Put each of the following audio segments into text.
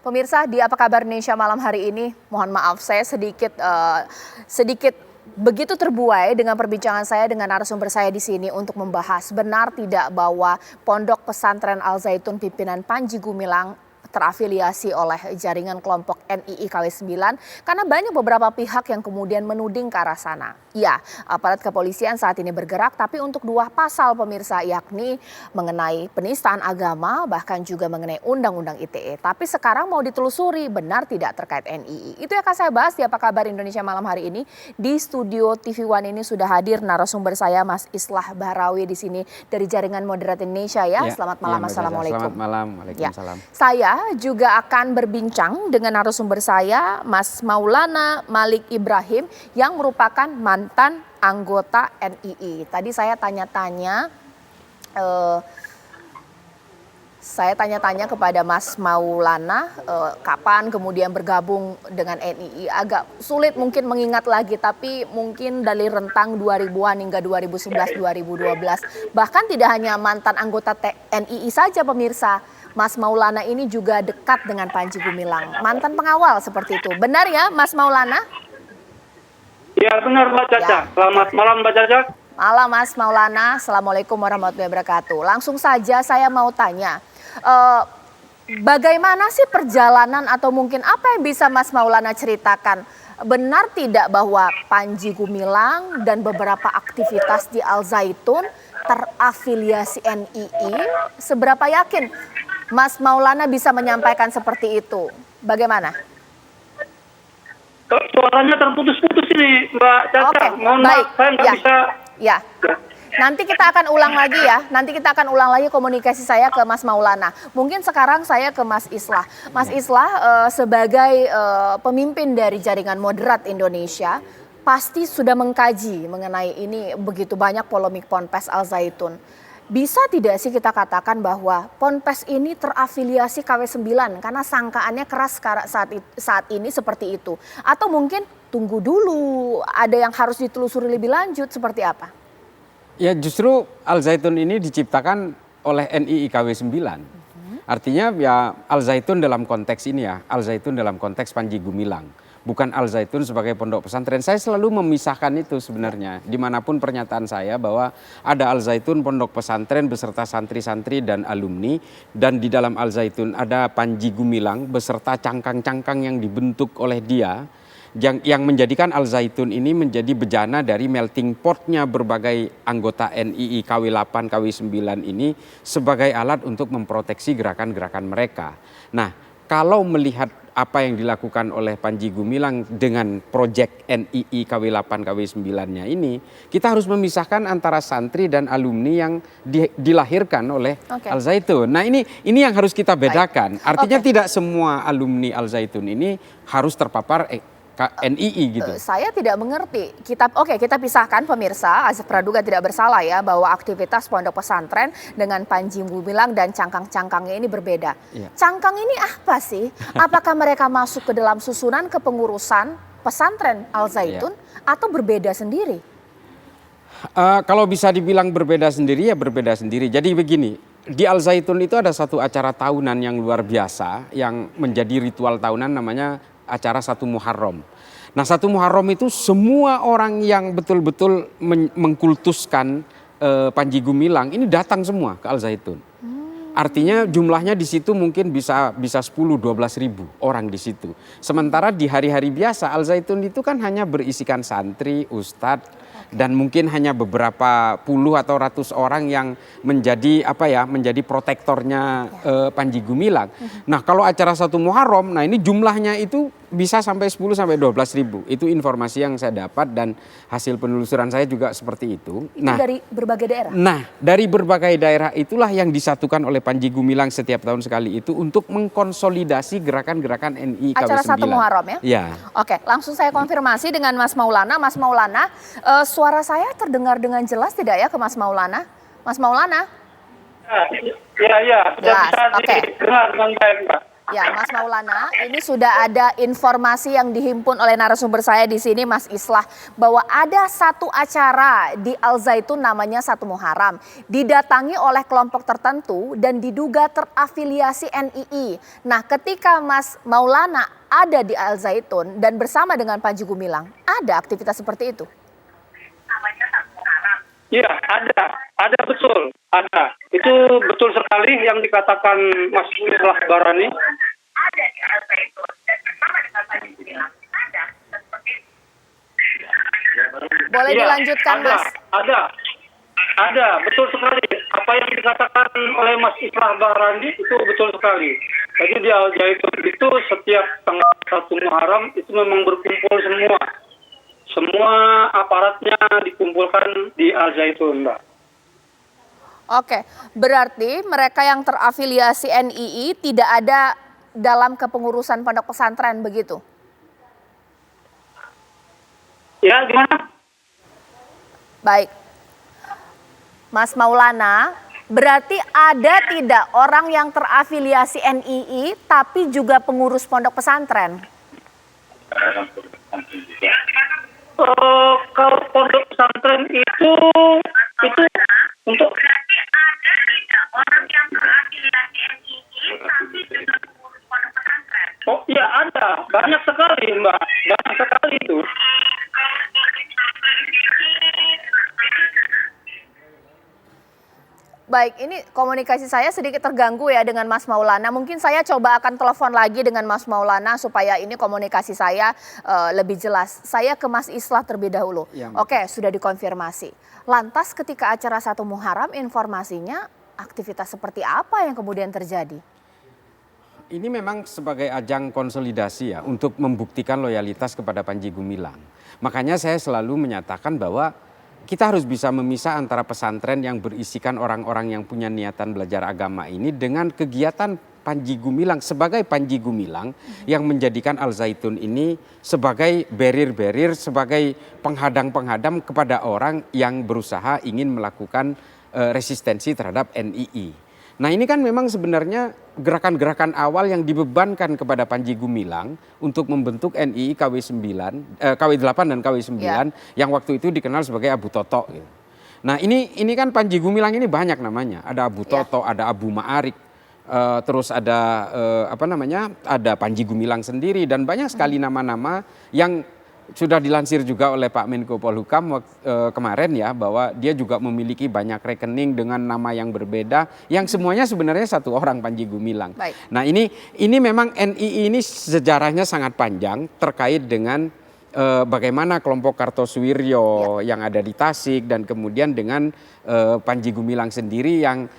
Pemirsa, di Apa Kabar Indonesia malam hari ini, mohon maaf saya sedikit begitu terbuai dengan perbincangan saya dengan narasumber saya di sini untuk membahas benar tidak bahwa Pondok Pesantren Al Zaitun pimpinan Panji Gumilang terafiliasi oleh jaringan kelompok NII KW9 karena banyak beberapa pihak yang kemudian menuding ke arah sana. Ya, aparat kepolisian saat ini bergerak tapi untuk dua pasal pemirsa, yakni mengenai penistaan agama bahkan juga mengenai Undang-Undang ITE. Tapi sekarang mau ditelusuri benar tidak terkait NII. Itu yang akan saya bahas di Apa Kabar Indonesia malam hari ini. Di studio TV One ini sudah hadir narasumber saya Mas Islah Bahrawi di sini dari Jaringan Moderat Indonesia ya. Selamat malam, Assalamualaikum. Selamat malam, Waalaikumsalam. Ya. Saya juga akan berbincang dengan narasumber saya Mas Maulana Malik Ibrahim yang merupakan mantan anggota NII. Tadi saya tanya-tanya kepada Mas Maulana kapan kemudian bergabung dengan NII. Agak sulit mungkin mengingat lagi, tapi mungkin dari rentang 2000-an hingga 2011-2012. Bahkan tidak hanya mantan anggota NII saja pemirsa. Mas Maulana ini juga dekat dengan Panji Gumilang, mantan pengawal seperti itu. Benar ya Mas Maulana? Ya benar Mbak Caca. Ya. Selamat malam Mbak Caca. Malam Mas Maulana, Assalamualaikum warahmatullahi wabarakatuh. Langsung saja saya mau tanya, bagaimana sih perjalanan atau mungkin apa yang bisa Mas Maulana ceritakan? Benar tidak bahwa Panji Gumilang dan beberapa aktivitas di Al Zaitun terafiliasi NII? Seberapa yakin Mas Maulana bisa menyampaikan seperti itu? Bagaimana? Suaranya terputus-putus ini Mbak Caca. Oke, mohon baik. maaf saya nggak bisa. Ya. Nanti kita akan ulang lagi ya. Nanti kita akan ulang lagi komunikasi saya ke Mas Maulana. Mungkin sekarang saya ke Mas Islah. Mas Islah sebagai pemimpin dari Jaringan Moderat Indonesia pasti sudah mengkaji mengenai ini, begitu banyak polemik Ponpes Al Zaitun. Bisa tidak sih kita katakan bahwa Ponpes ini terafiliasi KW9 karena sangkaannya keras saat ini seperti itu? Atau mungkin tunggu dulu, ada yang harus ditelusuri lebih lanjut seperti apa? Ya justru Al Zaitun ini diciptakan oleh NII KW9. Artinya ya Al Zaitun dalam konteks ini ya, Al Zaitun dalam konteks Panji Gumilang. Bukan Al Zaitun sebagai pondok pesantren. Saya selalu memisahkan itu sebenarnya. Dimanapun pernyataan saya bahwa ada Al Zaitun pondok pesantren beserta santri-santri dan alumni. Dan di dalam Al Zaitun ada Panji Gumilang beserta cangkang-cangkang yang dibentuk oleh dia. Yang menjadikan Al Zaitun ini menjadi bejana dari melting potnya berbagai anggota NII KW8, KW9 ini sebagai alat untuk memproteksi gerakan-gerakan mereka. Nah, kalau melihat apa yang dilakukan oleh Panji Gumilang dengan proyek NII KW8, KW9-nya ini, kita harus memisahkan antara santri dan alumni yang dilahirkan oleh Al Zaitun. Nah ini yang harus kita bedakan. Artinya tidak semua alumni Al Zaitun ini harus terpapar NII gitu. Saya tidak mengerti. Kita pisahkan pemirsa. Azif Praduga tidak bersalah ya bahwa aktivitas pondok pesantren dengan Panji Gumilang dan cangkang-cangkangnya ini berbeda. Ya. Cangkang ini apa sih? Apakah mereka masuk ke dalam susunan kepengurusan pesantren Al Zaitun atau berbeda sendiri? Kalau bisa dibilang berbeda sendiri ya berbeda sendiri. Jadi begini, di Al Zaitun itu ada satu acara tahunan yang luar biasa yang menjadi ritual tahunan, namanya acara 1 Muharram. Nah 1 Muharram itu semua orang yang betul-betul mengkultuskan Panji Gumilang ini datang semua ke Al Zaitun. Artinya jumlahnya di situ mungkin bisa 10-12 ribu orang di situ. Sementara di hari-hari biasa Al Zaitun itu kan hanya berisikan santri, ustadz, dan mungkin hanya beberapa puluh atau ratus orang yang menjadi menjadi protektornya Panji Gumilang. Nah kalau acara 1 Muharram, nah ini jumlahnya itu bisa sampai 10-12 ribu. Itu informasi yang saya dapat dan hasil penelusuran saya juga seperti itu. Nah, dari berbagai daerah? Nah dari berbagai daerah itulah yang disatukan oleh Panji Gumilang setiap tahun sekali itu untuk mengkonsolidasi gerakan-gerakan NII KW9. Acara 1 Muharram ya? Ya. Oke, langsung saya konfirmasi dengan Mas Maulana. Mas Maulana, suara saya terdengar dengan jelas tidak ya ke Mas Maulana? Mas Maulana? Ya. Jelas, Bisa didengar dengan baik Mbak. Ya, Mas Maulana, ini sudah ada informasi yang dihimpun oleh narasumber saya di sini, Mas Islah, bahwa ada satu acara di Al Zaitun namanya 1 Muharram, didatangi oleh kelompok tertentu dan diduga terafiliasi NII. Nah, ketika Mas Maulana ada di Al Zaitun dan bersama dengan Panji Gumilang, ada aktivitas seperti itu? Iya, ada betul, ada. Itu betul sekali yang dikatakan Mas Islah Barani. Boleh Iya, dilanjutkan, Mas? Ada, betul sekali. Apa yang dikatakan oleh Mas Islah Barani itu betul sekali. Jadi di Al Zaitun itu setiap tanggal 1 Muharram itu memang berkumpul semua. Semua aparatnya dikumpulkan di Al Zaitun, Mbak. Oke, berarti mereka yang terafiliasi NII tidak ada dalam kepengurusan pondok pesantren begitu? Ya, gimana? Baik. Mas Maulana, berarti ada tidak orang yang terafiliasi NII tapi juga pengurus pondok pesantren? Kalau pondok pesantren itu untuk Oh iya ada, banyak sekali Mbak, banyak sekali itu. Baik, ini komunikasi saya sedikit terganggu ya dengan Mas Maulana. Mungkin saya coba akan telepon lagi dengan Mas Maulana supaya ini komunikasi saya lebih jelas. Saya ke Mas Islah terlebih dahulu. Ya, Oke, sudah dikonfirmasi. Lantas ketika acara 1 Muharram informasinya aktivitas seperti apa yang kemudian terjadi? Ini memang sebagai ajang konsolidasi ya untuk membuktikan loyalitas kepada Panji Gumilang. Makanya saya selalu menyatakan bahwa kita harus bisa memisah antara pesantren yang berisikan orang-orang yang punya niatan belajar agama ini dengan kegiatan Panji Gumilang sebagai Panji Gumilang yang menjadikan Al Zaitun ini sebagai barrier-barrier, sebagai penghadang-penghadang kepada orang yang berusaha ingin melakukan resistensi terhadap NII. Nah ini kan memang sebenarnya gerakan-gerakan awal yang dibebankan kepada Panji Gumilang untuk membentuk NII KW8 dan KW9 yang waktu itu dikenal sebagai Abu Toto. Gitu. Nah ini kan Panji Gumilang ini banyak namanya, ada Abu Toto, ada Abu Ma'arik, terus ada ada Panji Gumilang sendiri dan banyak sekali nama-nama yang sudah dilansir juga oleh Pak Menko Polhukam kemarin ya bahwa dia juga memiliki banyak rekening dengan nama yang berbeda yang semuanya sebenarnya satu orang Panji Gumilang. Baik. Nah ini memang NII ini sejarahnya sangat panjang terkait dengan bagaimana kelompok Kartosuwiryo yang ada di Tasik dan kemudian dengan Panji Gumilang sendiri yang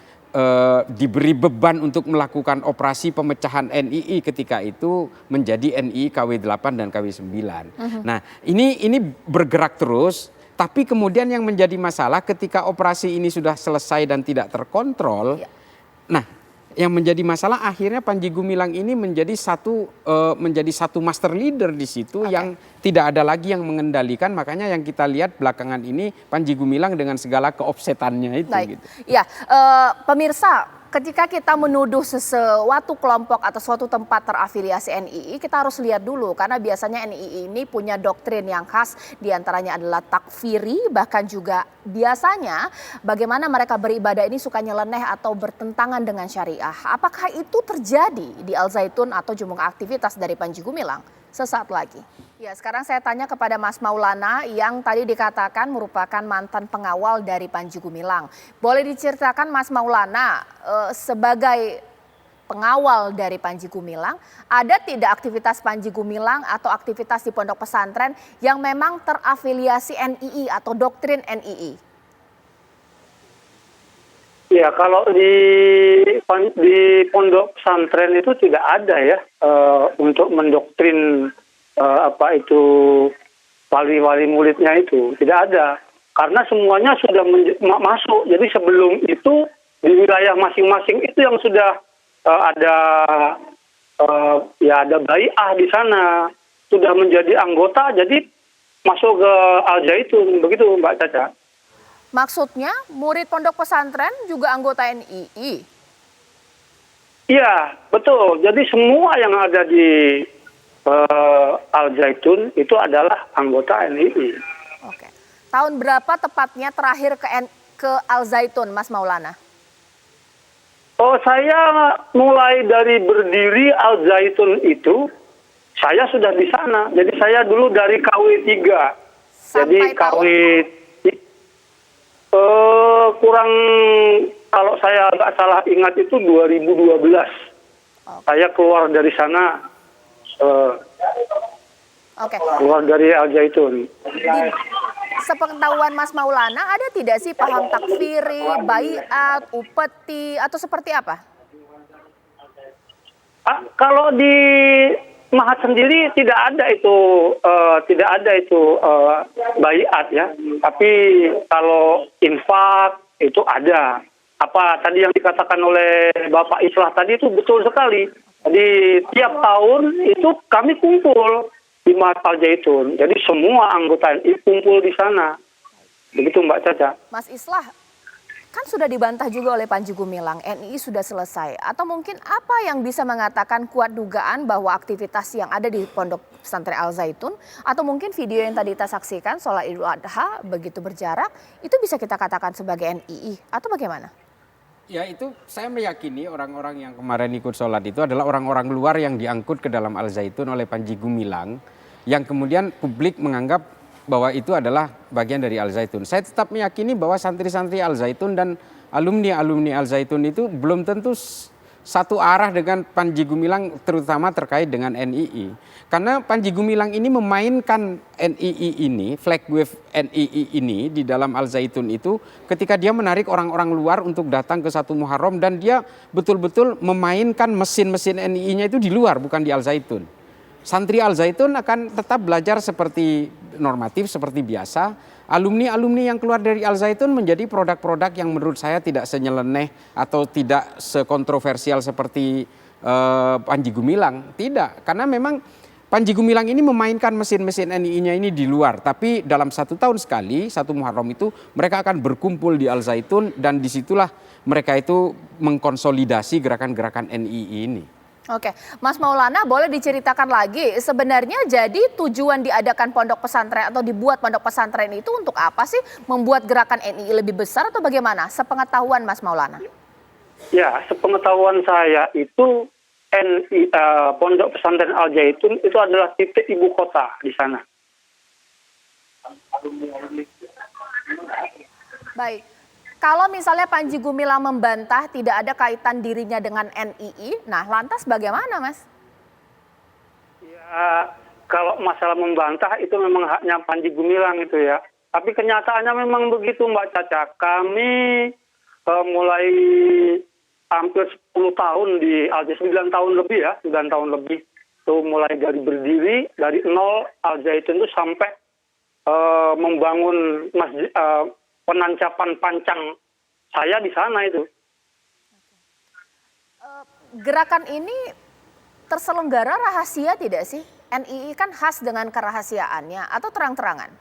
diberi beban untuk melakukan operasi pemecahan NII ketika itu menjadi NII KW8 dan KW9. Nah ini bergerak terus, tapi kemudian yang menjadi masalah ketika operasi ini sudah selesai dan tidak terkontrol, nah yang menjadi masalah akhirnya Panji Gumilang ini menjadi satu master leader di situ yang tidak ada lagi yang mengendalikan. Makanya yang kita lihat belakangan ini Panji Gumilang dengan segala keopsetannya itu. Baik. Gitu. Ya, pemirsa, ketika kita menuduh sesuatu kelompok atau suatu tempat terafiliasi NII, kita harus lihat dulu karena biasanya NII ini punya doktrin yang khas, diantaranya adalah takfiri, bahkan juga biasanya bagaimana mereka beribadah ini suka nyeleneh atau bertentangan dengan syariah. Apakah itu terjadi di Al Zaitun atau jumlah aktivitas dari Panji Gumilang? Sesaat lagi. Ya, sekarang saya tanya kepada Mas Maulana yang tadi dikatakan merupakan mantan pengawal dari Panji Gumilang. Boleh diceritakan Mas Maulana sebagai pengawal dari Panji Gumilang, ada tidak aktivitas Panji Gumilang atau aktivitas di pondok pesantren yang memang terafiliasi NII atau doktrin NII? Ya kalau di pondok pesantren itu tidak ada ya untuk mendoktrin apa itu wali-wali muridnya itu tidak ada karena semuanya sudah masuk. Jadi sebelum itu di wilayah masing-masing itu yang sudah ada bai'ah di sana, sudah menjadi anggota, jadi masuk ke Al Zaitun, begitu Mbak Caca. Maksudnya murid pondok pesantren juga anggota NII? Iya, betul. Jadi semua yang ada di Al Zaitun itu adalah anggota NII. Oke. Tahun berapa tepatnya terakhir ke Al Zaitun, Mas Maulana? Oh, saya mulai dari berdiri Al Zaitun itu, saya sudah di sana. Jadi saya dulu dari KW 3. Jadi Sampai KW tahun? kurang, kalau saya nggak salah ingat itu 2012. Saya keluar dari sana, Oke. keluar dari Al Zaitun. Sepengetahuan Mas Maulana, ada tidak sih paham takfiri, baiat, upeti, atau seperti apa? Kalau di Mahat sendiri tidak ada itu baiat ya. Tapi kalau infak itu ada. Apa tadi yang dikatakan oleh Bapak Islah tadi itu betul sekali. Jadi tiap tahun itu kami kumpul di Mahat Al Zaitun. Jadi semua anggota NI kumpul di sana. Begitu Mbak Caca. Mas Islah, kan sudah dibantah juga oleh Panji Gumilang, NII sudah selesai. Atau mungkin apa yang bisa mengatakan kuat dugaan bahwa aktivitas yang ada di Pondok Pesantren Al Zaitun, atau mungkin video yang tadi kita saksikan, sholat Idul Adha begitu berjarak, itu bisa kita katakan sebagai NII, atau bagaimana? Ya itu saya meyakini orang-orang yang kemarin ikut sholat itu adalah orang-orang luar yang diangkut ke dalam Al Zaitun oleh Panji Gumilang, yang kemudian publik menganggap bahwa itu adalah bagian dari Al Zaitun. Saya tetap meyakini bahwa santri-santri Al Zaitun dan alumni-alumni Al Zaitun itu belum tentu satu arah dengan Panji Gumilang, terutama terkait dengan NII. Karena Panji Gumilang ini memainkan NII ini, flag wave NII ini di dalam Al Zaitun itu ketika dia menarik orang-orang luar untuk datang ke satu Muharram, dan dia betul-betul memainkan mesin-mesin NII-nya itu di luar, bukan di Al Zaitun. Santri Al Zaitun akan tetap belajar seperti normatif, seperti biasa. Alumni-alumni yang keluar dari Al Zaitun menjadi produk-produk yang menurut saya tidak senyeleneh atau tidak sekontroversial seperti Panji Gumilang. Tidak, karena memang Panji Gumilang ini memainkan mesin-mesin NII-nya ini di luar. Tapi dalam 1 tahun sekali, 1 Muharram itu mereka akan berkumpul di Al Zaitun, dan disitulah mereka itu mengkonsolidasi gerakan-gerakan NII ini. Oke, Mas Maulana, boleh diceritakan lagi sebenarnya jadi tujuan diadakan pondok pesantren atau dibuat pondok pesantren itu untuk apa sih? Membuat gerakan NII lebih besar atau bagaimana? Sepengetahuan Mas Maulana. Ya, sepengetahuan saya itu Pondok Pesantren Al Zaitun itu adalah titik ibu kota di sana. Baik. Kalau misalnya Panji Gumilang membantah tidak ada kaitan dirinya dengan NII, nah lantas bagaimana, Mas? Ya, kalau masalah membantah itu memang haknya Panji Gumilang itu ya. Tapi kenyataannya memang begitu Mbak Caca. Kami mulai hampir 10 tahun di Al Zaitun, 9 tahun lebih ya, 9 tahun lebih. Itu mulai dari berdiri, dari nol Al Zaitun itu sampai membangun masjid, penancapan pancang saya di sana itu. Gerakan ini terselenggara rahasia tidak sih? NII kan khas dengan kerahasiaannya atau terang-terangan?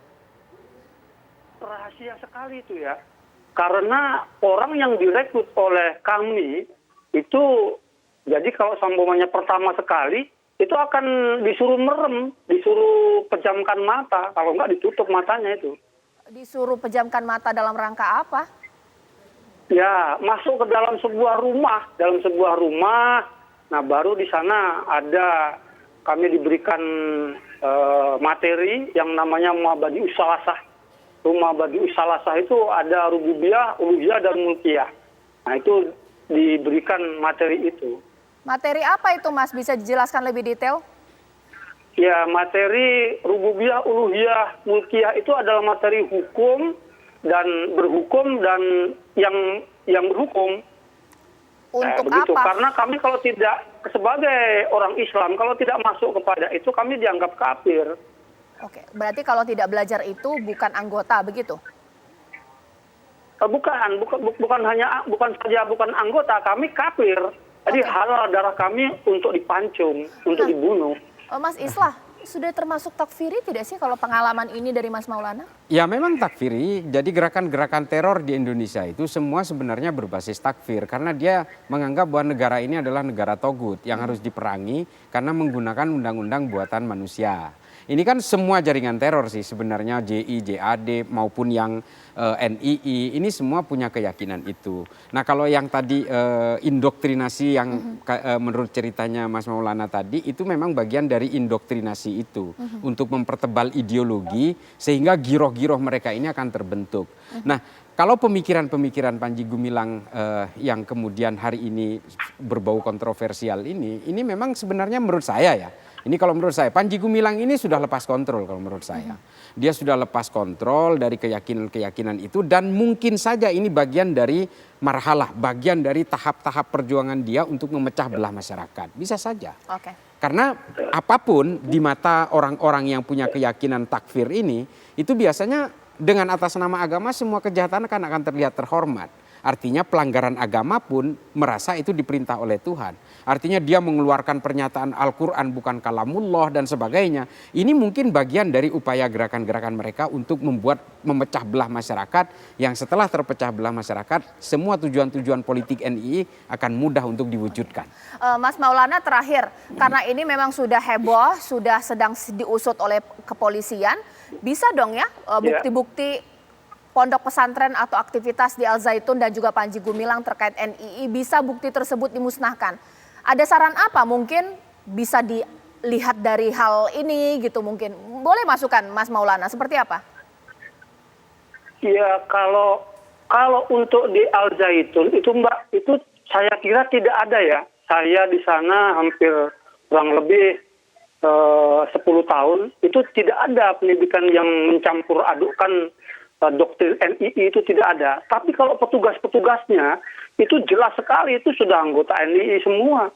Rahasia sekali itu ya. Karena orang yang direkrut oleh kami itu, jadi kalau sambungannya pertama sekali, itu akan disuruh merem, disuruh pejamkan mata, kalau enggak ditutup matanya itu. Disuruh pejamkan mata dalam rangka apa? Ya, masuk ke dalam sebuah rumah, nah baru di sana ada, kami diberikan materi yang namanya Mabadi Usalasah. Rumah Badi Usalasah itu ada rububiyah, uluhiyah, dan mulkiyah. Nah itu diberikan materi itu. Materi apa itu Mas? Bisa dijelaskan lebih detail? Ya, materi rububiyah, uluhiyah, mulkiyah itu adalah materi hukum dan berhukum dan yang berhukum. Untuk begitu. apa? Karena kami kalau tidak, sebagai orang Islam, kalau tidak masuk kepada itu kami dianggap kafir. Oke, berarti kalau tidak belajar itu bukan anggota begitu? Bukan anggota, kami kafir. Jadi halal darah kami untuk dipancung, untuk dibunuh. Mas Islah, sudah termasuk takfiri tidak sih kalau pengalaman ini dari Mas Maulana? Ya memang takfiri, jadi gerakan-gerakan teror di Indonesia itu semua sebenarnya berbasis takfir. Karena dia menganggap bahwa negara ini adalah negara togut yang harus diperangi karena menggunakan undang-undang buatan manusia. Ini kan semua jaringan teror sih sebenarnya, JI, JAD maupun yang NII, ini semua punya keyakinan itu. Nah kalau yang tadi indoktrinasi yang menurut ceritanya Mas Maulana tadi, itu memang bagian dari indoktrinasi itu. Untuk mempertebal ideologi sehingga giroh-giroh mereka ini akan terbentuk. Nah kalau pemikiran-pemikiran Panji Gumilang yang kemudian hari ini berbau kontroversial ini memang sebenarnya menurut saya ya, ini kalau menurut saya, Panji Gumilang ini sudah lepas kontrol kalau menurut saya. Dia sudah lepas kontrol dari keyakinan-keyakinan itu dan mungkin saja ini bagian dari marhalah, bagian dari tahap-tahap perjuangan dia untuk memecah belah masyarakat. Bisa saja. Oke. Karena apapun di mata orang-orang yang punya keyakinan takfir ini, itu biasanya dengan atas nama agama semua kejahatan akan terlihat terhormat. Artinya pelanggaran agama pun merasa itu diperintah oleh Tuhan. Artinya dia mengeluarkan pernyataan Al-Quran bukan kalamullah dan sebagainya. Ini mungkin bagian dari upaya gerakan-gerakan mereka untuk memecah belah masyarakat. Yang setelah terpecah belah masyarakat, semua tujuan-tujuan politik NII akan mudah untuk diwujudkan. Mas Maulana terakhir, karena ini memang sudah heboh, sudah sedang diusut oleh kepolisian. Bisa dong ya bukti-bukti pondok pesantren atau aktivitas di Al Zaitun dan juga Panji Gumilang terkait NII, bisa bukti tersebut dimusnahkan. Ada saran apa mungkin bisa dilihat dari hal ini gitu mungkin? Boleh masukan Mas Maulana, seperti apa? Ya kalau untuk di Al Zaitun itu Mbak, itu saya kira tidak ada ya. Saya di sana hampir kurang lebih 10 tahun, itu tidak ada pendidikan yang mencampur adukkan doktrin NII, itu tidak ada. Tapi kalau petugas-petugasnya itu jelas sekali itu sudah anggota NII semua.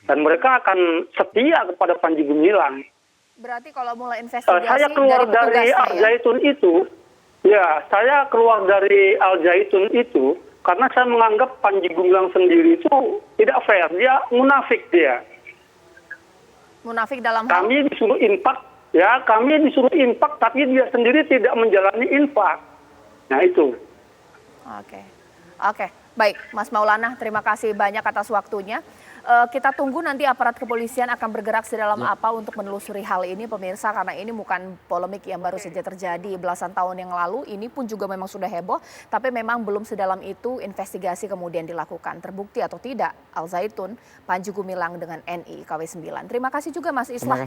Dan mereka akan setia kepada Panji Gumilang. Berarti kalau mulai investigasi Saya keluar dari Al Zaitun itu, saya keluar dari Al Zaitun itu karena saya menganggap Panji Gumilang sendiri itu tidak fair. Dia munafik dia. Munafik dalam hal? Kami disuruh infak, tapi dia sendiri tidak menjalani infak. Nah itu. Oke, baik Mas Maulana, terima kasih banyak atas waktunya. Kita tunggu nanti aparat kepolisian akan bergerak sedalam apa untuk menelusuri hal ini pemirsa, karena ini bukan polemik yang baru saja terjadi belasan tahun yang lalu, ini pun juga memang sudah heboh, tapi memang belum sedalam itu investigasi kemudian dilakukan. Terbukti atau tidak Al Zaitun, Panji Gumilang dengan NII KW 9. Terima kasih juga Mas Islah.